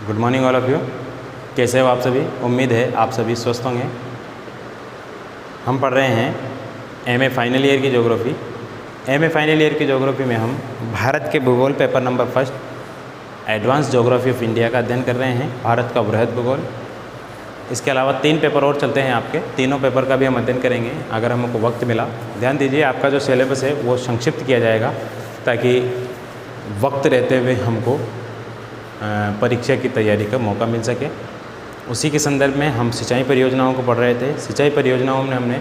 Good morning all of you. कैसे हो आप सभी? उम्मीद है आप सभी स्वस्थ होंगे। हम पढ़ रहे हैं एमए फाइनल ईयर की ज्योग्राफी। एमए फाइनल ईयर की ज्योग्राफी में हम भारत के भूगोल paper number first advance geography of India का अध्ययन कर रहे हैं, भारत का बृहद भूगोल। इसके अलावा 3 पेपर और चलते हैं आपके, तीनों पेपर का भी हम अध्ययन करेंगे अगर हमको वक्त मिला। ध्यान दीजिए, आपका जो सिलेबस है वो संक्षिप्त किया जाएगा ताकि वक्त रहते हुए हमको परीक्षा की तैयारी का मौका मिल सके। उसी के संदर्भ में हम सिंचाई परियोजनाओं को पढ़ रहे थे। सिंचाई परियोजनाओं में हमने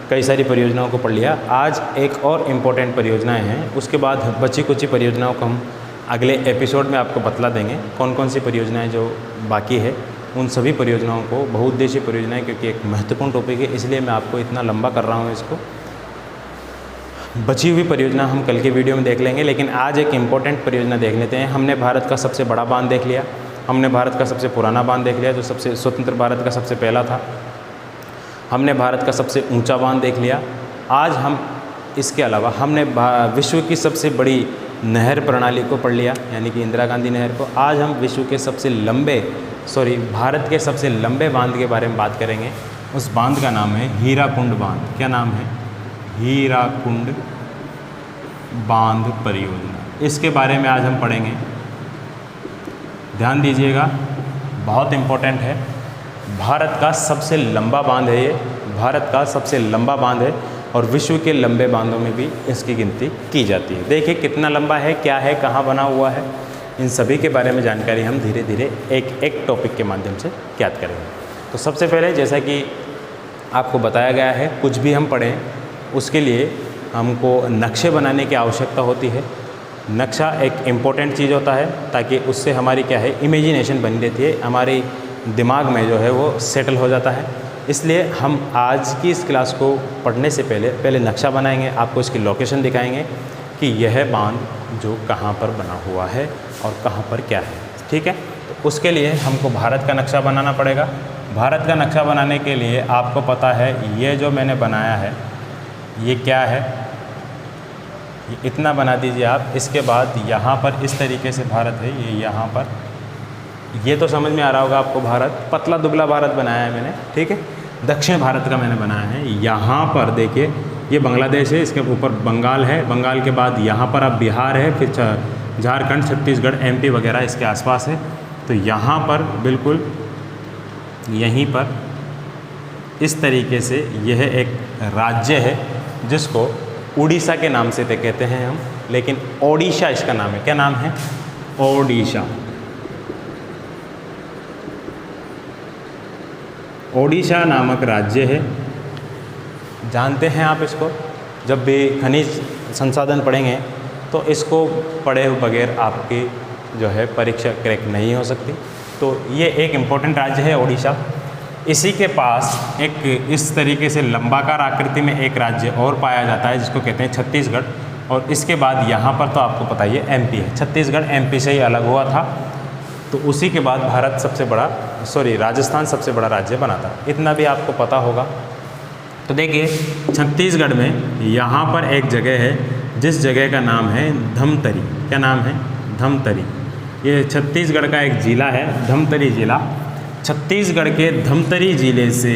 कई सारी परियोजनाओं को पढ़ लिया। आज एक और इम्पोर्टेंट परियोजनाएं हैं, उसके बाद बची कुछ परियोजनाओं को हम अगले एपिसोड में आपको बतला देंगे कौन कौन सी परियोजनाएं जो बाकी है। उन सभी परियोजनाओं को, बहुउद्देशीय परियोजनाएं, क्योंकि एक महत्वपूर्ण टॉपिक है इसलिए मैं आपको इतना लंबा कर रहा हूँ इसको। बची हुई परियोजना हम कल के वीडियो में देख लेंगे, लेकिन आज एक इम्पॉर्टेंट परियोजना देख लेते हैं। हमने भारत का सबसे बड़ा बांध देख लिया, हमने भारत का सबसे पुराना बांध देख लिया जो सबसे स्वतंत्र भारत का सबसे पहला था, हमने भारत का सबसे ऊंचा बांध देख लिया। आज हम इसके अलावा हमने विश्व की सबसे बड़ी नहर प्रणाली को पढ़ लिया, यानी कि इंदिरा गांधी नहर को। आज हम विश्व के भारत के सबसे लंबे बांध के बारे में बात करेंगे। उस बांध का नाम है हीराकुंड बांध। क्या नाम है? हीराकुंड बांध परियोजना। इसके बारे में आज हम पढ़ेंगे। ध्यान दीजिएगा, बहुत इम्पोर्टेंट है। भारत का सबसे लंबा बांध है ये, भारत का सबसे लंबा बांध है और विश्व के लंबे बांधों में भी इसकी गिनती की जाती है। देखिए कितना लंबा है, क्या है, कहाँ बना हुआ है, इन सभी के बारे में जानकारी हम धीरे धीरे एक एक टॉपिक के माध्यम से ज्ञात करेंगे। तो सबसे पहले, जैसा कि आपको बताया गया है, कुछ भी हम पढ़ें उसके लिए हमको नक्शे बनाने की आवश्यकता होती है। नक्शा एक इम्पोर्टेंट चीज़ होता है ताकि उससे हमारी क्या है, इमेजिनेशन बनी रहती है, हमारी दिमाग में जो है वो सेटल हो जाता है। इसलिए हम आज की इस क्लास को पढ़ने से पहले नक्शा बनाएंगे, आपको इसकी लोकेशन दिखाएंगे कि यह बांध जो कहाँ पर बना हुआ है और कहाँ पर क्या है। ठीक है, तो उसके लिए हमको भारत का नक्शा बनाना पड़ेगा। भारत का नक्शा बनाने के लिए आपको पता है ये जो मैंने बनाया है ये क्या है, ये इतना बना दीजिए आप। इसके बाद यहाँ पर इस तरीके से भारत है, ये यहाँ पर, ये तो समझ में आ रहा होगा आपको। भारत पतला दुबला भारत बनाया है मैंने, ठीक है। दक्षिण भारत का मैंने बनाया है। यहाँ पर देखिए ये बांग्लादेश है, इसके ऊपर बंगाल है, बंगाल के बाद यहाँ पर अब बिहार है, फिर झारखंड, छत्तीसगढ़, एमपी वगैरह इसके आसपास है। तो यहाँ पर बिल्कुल यहीं पर इस तरीके से यह एक राज्य है जिसको उड़ीसा के नाम से कहते हैं हम, लेकिन ओडिशा इसका नाम है। क्या नाम है? ओडिशा। ओडिशा नामक राज्य है, जानते हैं आप इसको। जब भी खनिज संसाधन पढ़ेंगे तो इसको पढ़े बगैर आपकी जो है परीक्षा क्रैक नहीं हो सकती। तो ये एक इम्पोर्टेंट राज्य है ओडिशा। इसी के पास एक इस तरीके से लंबाकार आकृति में एक राज्य और पाया जाता है जिसको कहते हैं छत्तीसगढ़। और इसके बाद यहाँ पर तो आपको पता ही है एमपी है। छत्तीसगढ़ एमपी से ही अलग हुआ था। तो उसी के बाद राजस्थान सबसे बड़ा राज्य बना था। इतना भी आपको पता होगा। तो देखिए छत्तीसगढ़ में यहाँ पर एक जगह है जिस जगह का नाम है धमतरी। क्या नाम है? धमतरी। ये छत्तीसगढ़ का एक ज़िला है, धमतरी ज़िला। छत्तीसगढ़ के धमतरी ज़िले से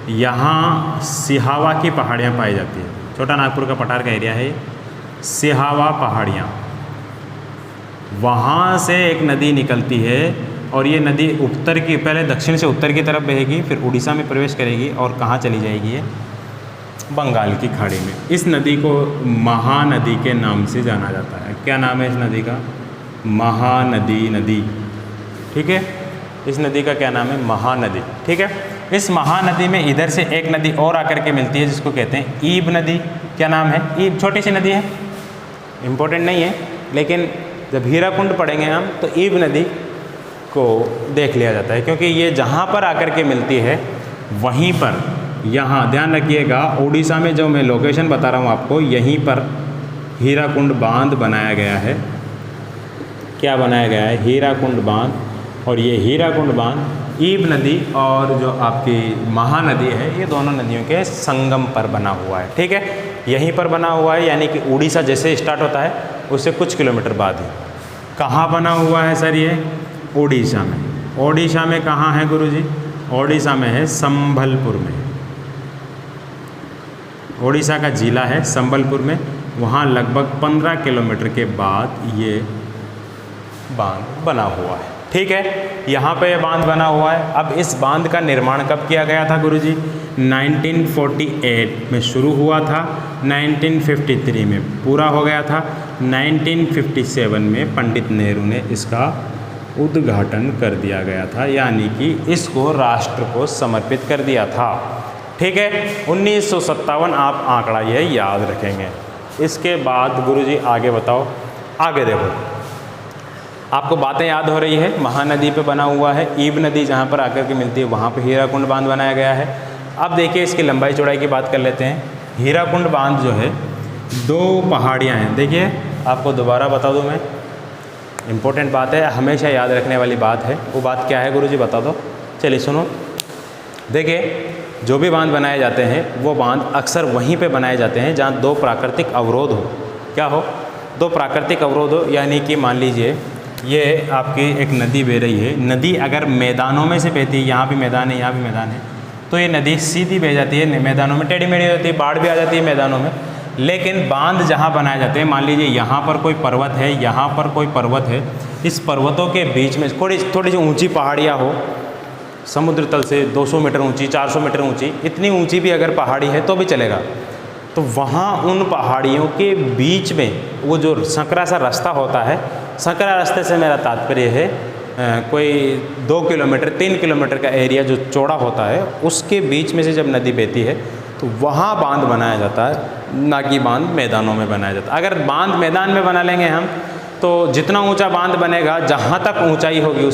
यहाँ सिहावा की पहाड़ियाँ पाई जाती है। छोटा नागपुर का पठार का एरिया है सिहावा पहाड़ियाँ। वहाँ से एक नदी निकलती है और ये नदी पहले दक्षिण से उत्तर की तरफ बहेगी, फिर उड़ीसा में प्रवेश करेगी और कहाँ चली जाएगी? ये बंगाल की खाड़ी में। इस नदी को महानदी के नाम से जाना जाता है। क्या नाम है इस नदी का? महानदी नदी। ठीक है, इस नदी का क्या नाम है? महानदी। ठीक है, इस महानदी में इधर से एक नदी और आकर के मिलती है जिसको कहते हैं ईब नदी। क्या नाम है? ईब। छोटी सी नदी है, इम्पोर्टेंट नहीं है, लेकिन जब हीराकुंड पढ़ेंगे हम तो ईब नदी को देख लिया जाता है क्योंकि ये जहाँ पर आकर के मिलती है वहीं पर, यहाँ ध्यान रखिएगा, उड़ीसा में जो मैं लोकेशन बता रहा हूँ आपको, यहीं पर हीराकुंड बांध बनाया गया है। क्या बनाया गया है? हीराकुंड बांध। और ये हीराकुंड बांध ईब नदी और जो आपकी महानदी है, ये दोनों नदियों के संगम पर बना हुआ है। ठीक है, यहीं पर बना हुआ है, यानी कि उड़ीसा जैसे स्टार्ट होता है उससे कुछ किलोमीटर बाद ही। कहाँ बना हुआ है सर? ये ओडिशा में। ओडिशा में कहाँ है गुरुजी? ओडिशा में है संबलपुर में। ओडिशा का जिला है संबलपुर में। वहाँ लगभग 15 किलोमीटर के बाद ये बांध बना हुआ है। ठीक है, यहाँ पे ये बांध बना हुआ है। अब इस बांध का निर्माण कब किया गया था गुरुजी? 1948 में शुरू हुआ था, 1953 में पूरा हो गया था, 1957 में पंडित नेहरू ने इसका उद्घाटन कर दिया गया था, यानी कि इसको राष्ट्र को समर्पित कर दिया था। ठीक है, 1957 आप आंकड़ा यह याद रखेंगे। इसके बाद गुरुजी आगे बताओ, आगे देखो, आपको बातें याद हो रही है। महानदी पे बना हुआ है, ईब नदी जहाँ पर आकर के मिलती है वहाँ पे हीराकुंड बांध बनाया गया है। अब देखिए इसकी लंबाई चौड़ाई की बात कर लेते हैं। हीराकुंड बांध जो है 2 पहाड़ियाँ हैं। देखिए आपको दोबारा बता दूँ मैं, इम्पोर्टेंट बात है, हमेशा याद रखने वाली बात है। वो बात क्या है गुरुजी बता दो। चलिए सुनो, देखिए जो भी बांध बनाए जाते हैं वो बांध अक्सर वहीं पे बनाए जाते हैं जहाँ 2 प्राकृतिक अवरोध हो। क्या हो? 2 प्राकृतिक अवरोध हो, यानी कि मान लीजिए ये आपकी एक नदी बह रही है। नदी अगर मैदानों में से बहती है, यहाँ भी मैदान है, यहाँ भी मैदान है, तो ये नदी सीधी बह जाती है, मैदानों में टेढ़ी मेढ़ी होती है, बाढ़ भी आ जाती है मैदानों में। लेकिन बांध जहाँ बनाए जाते हैं, मान लीजिए यहाँ पर कोई पर्वत है, यहाँ पर कोई पर्वत है, इस पर्वतों के बीच में थोड़ी सी ऊँची पहाड़ियाँ हो, समुद्र तल से 200 मीटर ऊँची, 400 मीटर ऊँची, इतनी ऊँची भी अगर पहाड़ी है तो भी चलेगा। तो वहाँ उन पहाड़ियों के बीच में वो जो संकरा सा रास्ता होता है, संकरा रास्ते से मेरा तात्पर्य है कोई 2 किलोमीटर 3 किलोमीटर का एरिया जो चौड़ा होता है, उसके बीच में से जब नदी बहती है तो वहाँ बांध बनाया जाता है, ना कि बांध मैदानों में बनाया जाता है। अगर बांध मैदान में बना लेंगे हम तो जितना ऊंचा बांध बनेगा, जहाँ तक ऊंचाई होगी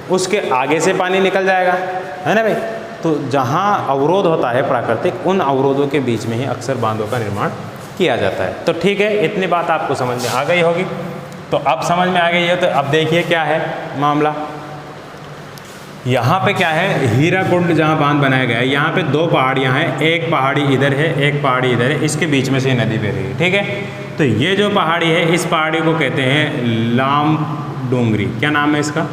उसके आगे से पानी निकल जाएगा, है ना भाई। तो जहाँ अवरोध होता है प्राकृतिक, उन अवरोधों के बीच में ही अक्सर बांधों का निर्माण किया जाता है। तो ठीक है, इतनी बात आपको समझ में आ गई होगी। तो अब समझ में आ गई है, तो अब देखिए क्या है मामला। यहाँ पे क्या है, हीराकुंड जहाँ बांध बनाया गया है, यहाँ पे 2 पहाड़ियाँ हैं, एक पहाड़ी इधर है, एक पहाड़ी इधर है, इसके बीच में से नदी बह रही है। ठीक है, तो ये जो पहाड़ी है, इस पहाड़ी को कहते हैं लाम डूंगरी। क्या नाम है इसका?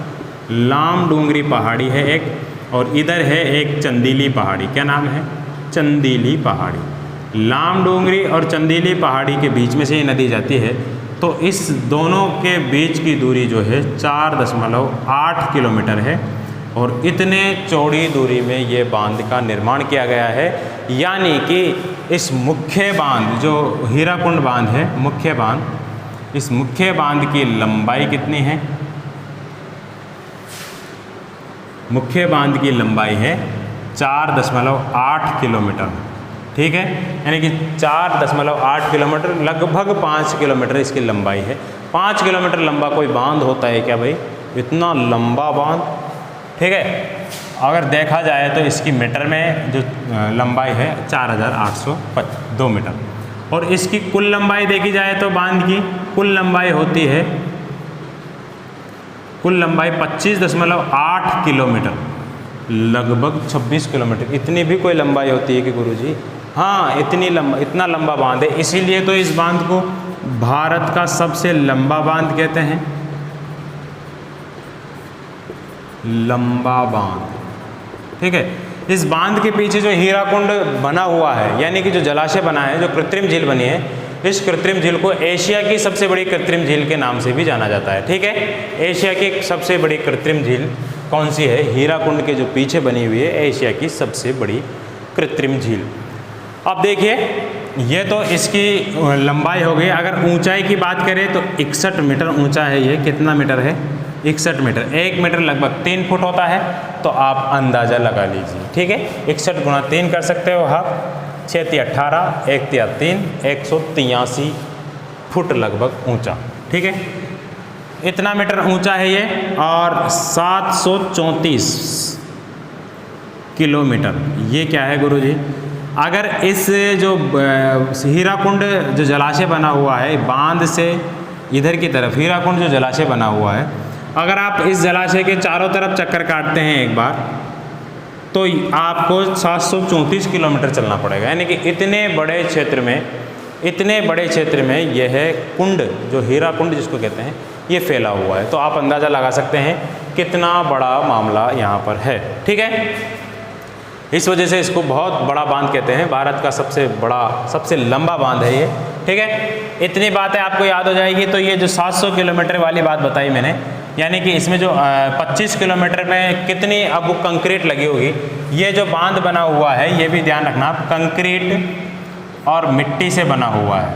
लाम डूंगरी पहाड़ी है एक, और इधर है एक चंदीली पहाड़ी। क्या नाम है? चंदीली पहाड़ी। लाम डूंगरी और चंदीली पहाड़ी के बीच में से ये नदी जाती है। तो इस दोनों के बीच की दूरी जो है 4.8 किलोमीटर है, और इतने चौड़ी दूरी में ये बांध का निर्माण किया गया है। यानी कि इस मुख्य बांध जो हीराकुंड बांध है, मुख्य बांध, इस मुख्य बांध की लंबाई कितनी है? मुख्य बांध की लंबाई है 4.8 किलोमीटर। ठीक है, यानी कि 4.8 किलोमीटर, लगभग 5 किलोमीटर इसकी लंबाई है। 5 किलोमीटर लंबा कोई बांध होता है क्या भाई? इतना लंबा बांध। ठीक है, अगर देखा जाए तो इसकी मीटर में जो लंबाई है 4802 मीटर, और इसकी कुल लंबाई देखी जाए तो बांध की कुल लंबाई होती है, कुल लंबाई 25.8 किलोमीटर, लगभग 26 किलोमीटर। इतनी भी कोई लंबाई होती है कि गुरुजी? हाँ, इतना लंबा बांध है। इसीलिए तो इस बांध को भारत का सबसे लंबा बांध कहते हैं। लंबा बांध। ठीक है, इस बांध के पीछे जो हीराकुंड बना हुआ है, यानी कि जो जलाशय बना है, जो कृत्रिम झील बनी है, इस कृत्रिम झील को एशिया की सबसे बड़ी कृत्रिम झील के नाम से भी जाना जाता है। ठीक है, एशिया की सबसे बड़ी कृत्रिम झील कौन सी है? हीराकुंड के जो पीछे बनी हुई है, एशिया की सबसे बड़ी कृत्रिम झील। अब देखिए, ये तो इसकी लंबाई हो गई। अगर ऊंचाई की बात करें तो 61 मीटर ऊंचा है ये। कितना मीटर है? 61 मीटर। 1 मीटर लगभग 3 फुट होता है, तो आप अंदाज़ा लगा लीजिए। ठीक है, 61 गुणा 3 कर सकते हो आप, 6 × 18, 1 × 3, 183 फुट लगभग ऊंचा। ठीक है, इतना मीटर ऊंचा है ये, और 734 किलोमीटर। ये क्या है गुरुजी? अगर इस जो हीराकुंड जो जलाशय बना हुआ है, बांध से इधर की तरफ हीराकुंड जो जलाशय बना हुआ है, अगर आप इस जलाशय के चारों तरफ चक्कर काटते हैं एक बार, तो आपको 734 किलोमीटर चलना पड़ेगा। यानी कि इतने बड़े क्षेत्र में यह कुंड, जो हीराकुंड जिसको कहते हैं, ये फैला हुआ है। तो आप अंदाज़ा लगा सकते हैं कितना बड़ा मामला यहाँ पर है। ठीक है, इस वजह से इसको बहुत बड़ा बांध कहते हैं। भारत का सबसे बड़ा, सबसे लंबा बांध है ये। ठीक है, इतनी बातें आपको याद हो जाएगी। तो ये जो 700 किलोमीटर वाली बात बताई मैंने, यानी कि इसमें जो 25 किलोमीटर में कितनी अब कंक्रीट लगी होगी। ये जो बांध बना हुआ है ये भी ध्यान रखना, कंक्रीट और मिट्टी से बना हुआ है,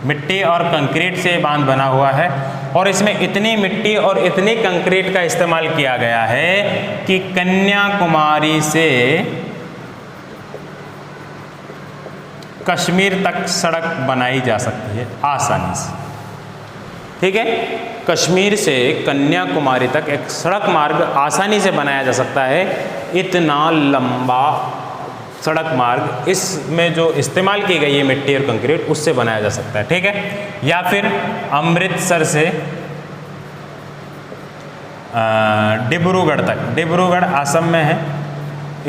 मिट्टी और कंक्रीट से बांध बना हुआ है। और इसमें इतनी मिट्टी और इतनी कंक्रीट का इस्तेमाल किया गया है कि कन्याकुमारी से कश्मीर तक सड़क बनाई जा सकती है आसानी से। ठीक है, कश्मीर से कन्याकुमारी तक एक सड़क मार्ग आसानी से बनाया जा सकता है। इतना लंबा सड़क मार्ग इसमें जो इस्तेमाल की गई है मिट्टी और कंक्रीट उससे बनाया जा सकता है। ठीक है, या फिर अमृतसर से डिब्रूगढ़ तक, डिब्रूगढ़ असम में है,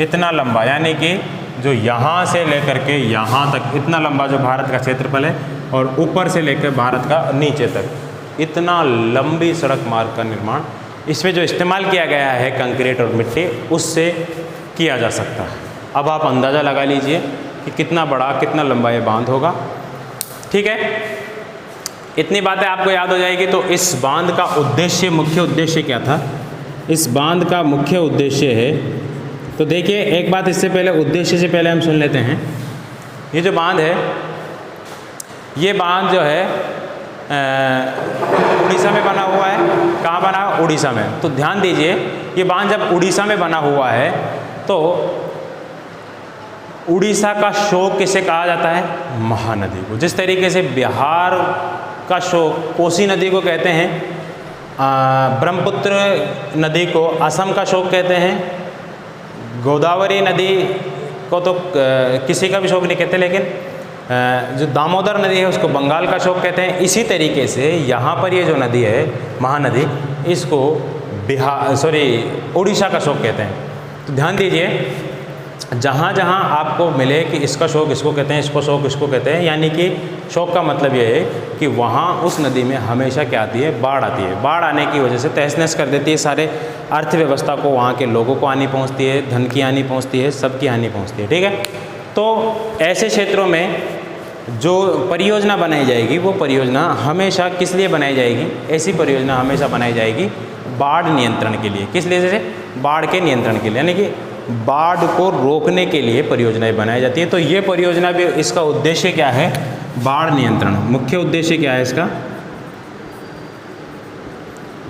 इतना लंबा, यानी कि जो यहाँ से लेकर के यहाँ तक इतना लंबा जो भारत का क्षेत्रफल है, और ऊपर से लेकर भारत का नीचे तक इतना लंबी सड़क मार्ग का निर्माण इसमें जो इस्तेमाल किया गया है कंक्रीट और मिट्टी उससे किया जा सकता है। अब आप अंदाज़ा लगा लीजिए कि कितना बड़ा, कितना लंबा ये बांध होगा। ठीक है, इतनी बातें आपको याद हो जाएगी। तो इस बांध का उद्देश्य, मुख्य उद्देश्य क्या था? इस बांध का मुख्य उद्देश्य है, तो देखिए एक बात इससे पहले, उद्देश्य से पहले हम सुन लेते हैं। ये जो बांध है, ये बांध जो है उड़ीसा में बना हुआ है। कहाँ बना? उड़ीसा में। तो ध्यान दीजिए, ये बांध जब उड़ीसा में बना हुआ है तो उड़ीसा का शोक किसे कहा जाता है? महानदी को। जिस तरीके से बिहार का शोक कोसी नदी को कहते हैं, ब्रह्मपुत्र नदी को असम का शोक कहते हैं, गोदावरी नदी को तो किसी का भी शोक नहीं कहते, लेकिन जो दामोदर नदी है उसको बंगाल का शोक कहते हैं। इसी तरीके से यहाँ पर ये जो नदी है महानदी, इसको उड़ीसा का शोक कहते हैं। तो ध्यान दीजिए, जहाँ जहाँ आपको मिले कि इसका शोक इसको कहते हैं, इसको शोक इसको कहते हैं, यानी कि शोक का मतलब ये है कि वहाँ उस नदी में हमेशा क्या आती है? बाढ़ आती है। बाढ़ आने की वजह से तहस नहस कर देती है सारे अर्थव्यवस्था को, वहाँ के लोगों को हानि पहुँचती है, धन की हानि पहुँचती है, सबकी हानि पहुँचती है। ठीक है, तो ऐसे क्षेत्रों में जो परियोजना बनाई जाएगी वो परियोजना हमेशा किस लिए बनाई जाएगी? ऐसी परियोजना हमेशा बनाई जाएगी बाढ़ नियंत्रण के लिए। किस लिए? से बाढ़ के नियंत्रण के लिए, यानी कि बाढ़ को रोकने के लिए परियोजनाएं बनाई जाती है। तो ये परियोजना भी, इसका उद्देश्य क्या है? बाढ़ नियंत्रण। मुख्य उद्देश्य क्या है इसका?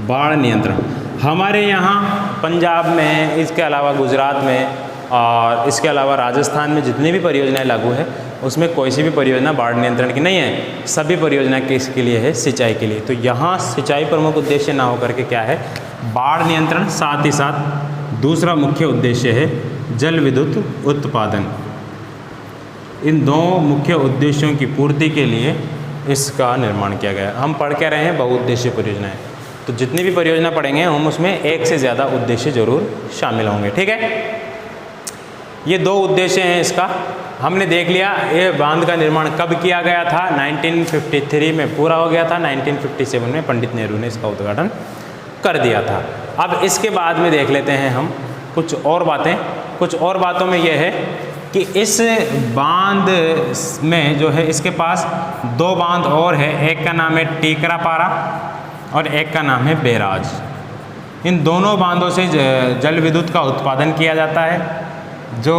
बाढ़ नियंत्रण। हमारे यहाँ पंजाब में, इसके अलावा गुजरात में और इसके अलावा राजस्थान में जितनी भी परियोजनाएं लागू है उसमें कोई सी भी परियोजना बाढ़ नियंत्रण की नहीं है। सभी परियोजना किसके लिए है? सिंचाई के लिए। तो यहाँ सिंचाई प्रमुख उद्देश्य ना होकर के क्या है? बाढ़ नियंत्रण। साथ ही साथ दूसरा मुख्य उद्देश्य है जल विद्युत उत्पादन। इन दो मुख्य उद्देश्यों की पूर्ति के लिए इसका निर्माण किया गया। हम पढ़ के रहे हैं बहुउद्देशीय परियोजनाएं, तो जितनी भी परियोजना पढ़ेंगे हम उसमें एक से ज़्यादा उद्देश्य जरूर शामिल होंगे। ठीक है, ये दो उद्देश्य हैं इसका। हमने देख लिया ये बांध का निर्माण कब किया गया था? 1953 में पूरा हो गया था। 1957 में पंडित नेहरू ने इसका उद्घाटन कर दिया था। अब इसके बाद में देख लेते हैं हम कुछ और बातें। कुछ और बातों में यह है कि इस बांध में जो है, इसके पास दो बांध और है। एक का नाम है टीकरापारा और एक का नाम है बैराज। इन दोनों बांधों से जल विद्युत का उत्पादन किया जाता है। जो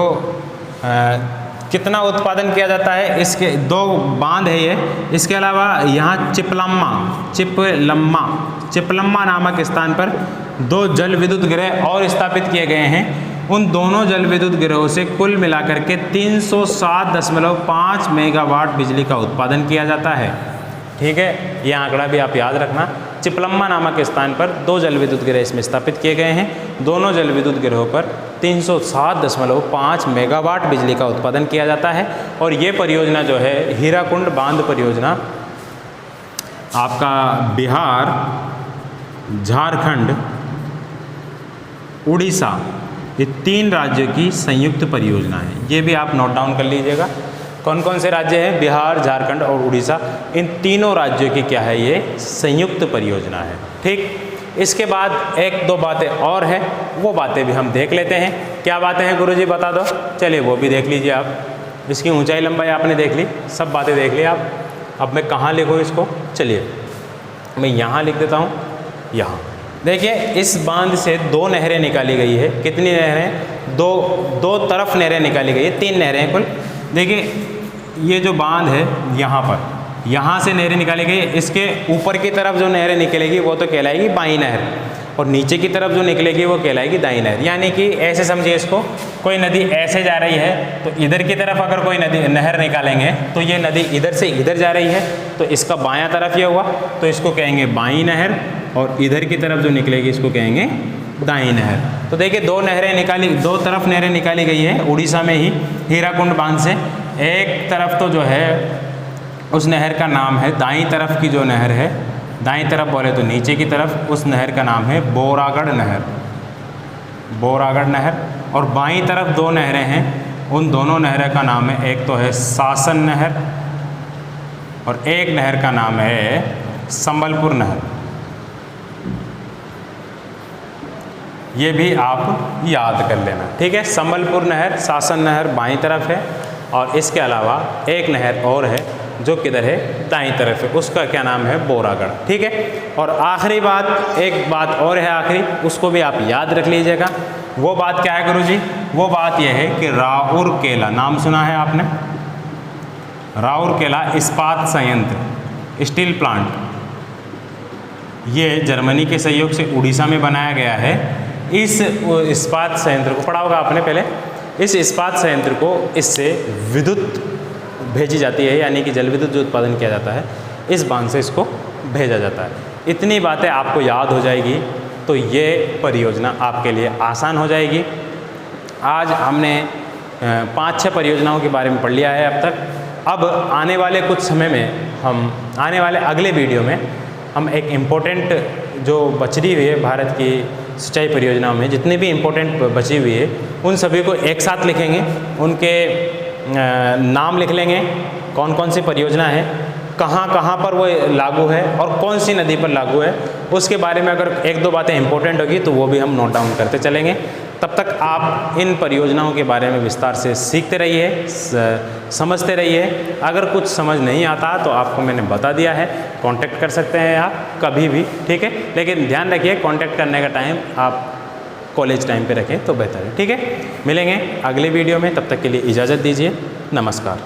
कितना उत्पादन किया जाता है? इसके दो बांध है ये। इसके अलावा यहाँ चिपलम्मा नामक स्थान पर दो जल विद्युत गृह और स्थापित किए गए हैं। उन दोनों जल विद्युत गृहों से कुल मिलाकर के 307.5 मेगावाट बिजली का उत्पादन किया जाता है। ठीक है, ये आंकड़ा भी आप याद रखना। चिपलम्मा नामक स्थान पर दो जल विद्युत गृह इसमें स्थापित किए गए हैं। दोनों जल विद्युत गृहों पर 307.5 मेगावाट बिजली का उत्पादन किया जाता है। और ये परियोजना जो है हीराकुंड बांध परियोजना, आपका बिहार, झारखंड, उड़ीसा, ये तीन राज्यों की संयुक्त परियोजना है। ये भी आप नोट डाउन कर लीजिएगा। कौन कौन से राज्य हैं? बिहार, झारखंड और उड़ीसा। इन तीनों राज्यों की क्या है? ये संयुक्त परियोजना है। ठीक, इसके बाद एक दो बातें और हैं, वो बातें भी हम देख लेते हैं। क्या बातें हैं गुरुजी बता दो? चलिए वो भी देख लीजिए आप। इसकी ऊंचाई लंबाई आपने देख ली, सब बातें देख ली आप। अब मैं कहाँ लिखूँ इसको? चलिए मैं यहाँ लिख देता हूँ। यहाँ देखिए, इस बांध से दो नहरें निकाली गई है। कितनी नहरें? दो तरफ नहरें निकाली गई है, 3 नहरें हैं कुल। देखिए ये जो बांध है यहाँ पर, यहाँ से नहरें निकाली गई है। इसके ऊपर की तरफ जो नहरें निकलेगी वो तो कहलाएगी बाईं नहर, और नीचे की तरफ जो निकलेगी वो कहलाएगी दाईं नहर। यानी कि ऐसे समझिए इसको, कोई नदी ऐसे जा रही है तो इधर की तरफ अगर कोई नदी नहर निकालेंगे तो ये नदी इधर से इधर जा रही है, तो इसका बायां तरफ ये हुआ, तो इसको कहेंगे बाईं नहर, और इधर की तरफ जो निकलेगी इसको कहेंगे दाईं नहर। तो देखिए दो तरफ नहरें निकाली गई है उड़ीसा में ही हीराकुंड बांध से। एक तरफ तो जो है उस नहर का नाम है, दाईं तरफ की जो नहर है, दाईं तरफ बोले तो नीचे की तरफ, उस नहर का नाम है बोरागढ़ नहर, बोरागढ़ नहर। और बाईं तरफ 2 नहरें हैं, उन दोनों नहरों का नाम है, एक तो है सासन नहर और एक नहर का नाम है संबलपुर नहर। ये भी आप याद कर लेना, ठीक है। संबलपुर नहर, सासन नहर बाईं तरफ है, और इसके अलावा एक नहर और है जो किधर है? दाईं तरफ है, उसका क्या नाम है? बोरागढ़, ठीक है। और आखिरी बात, एक बात और है आखिरी, उसको भी आप याद रख लीजिएगा। वो बात क्या है गुरुजी? वो बात यह है कि राउरकेला, नाम सुना है आपने? राउरकेला इस्पात संयंत्र, स्टील प्लांट, ये जर्मनी के सहयोग से उड़ीसा में बनाया गया है। इस इस्पात संयंत्र को पढ़ा होगा आपने पहले। इस इस्पात संयंत्र को, इससे विद्युत भेजी जाती है, यानी कि जल विद्युत जो उत्पादन किया जाता है, इस बांध से इसको भेजा जाता है। इतनी बातें आपको याद हो जाएगी तो ये परियोजना आपके लिए आसान हो जाएगी। आज हमने 5-6 परियोजनाओं के बारे में पढ़ लिया है अब तक। अब आने वाले कुछ समय में आने वाले अगले वीडियो में हम एक इम्पोर्टेंट जो बची हुई है भारत की सिंचाई परियोजनाओं में, जितनी भी इम्पोर्टेंट बची हुई है उन सभी को एक साथ लिखेंगे, उनके नाम लिख लेंगे, कौन कौन सी परियोजना है, कहाँ कहाँ पर वो लागू है और कौन सी नदी पर लागू है। उसके बारे में अगर 1-2 बातें इंपॉर्टेंट होगी तो वो भी हम नोट डाउन करते चलेंगे। तब तक आप इन परियोजनाओं के बारे में विस्तार से सीखते रहिए, समझते रहिए। अगर कुछ समझ नहीं आता तो आपको मैंने बता दिया है, कांटेक्ट कर सकते हैं आप कभी भी, ठीक है। लेकिन ध्यान रखिए, कांटेक्ट करने का टाइम आप कॉलेज टाइम पे रखें तो बेहतर है, ठीक है। मिलेंगे अगले वीडियो में, तब तक के लिए इजाज़त दीजिए। नमस्कार।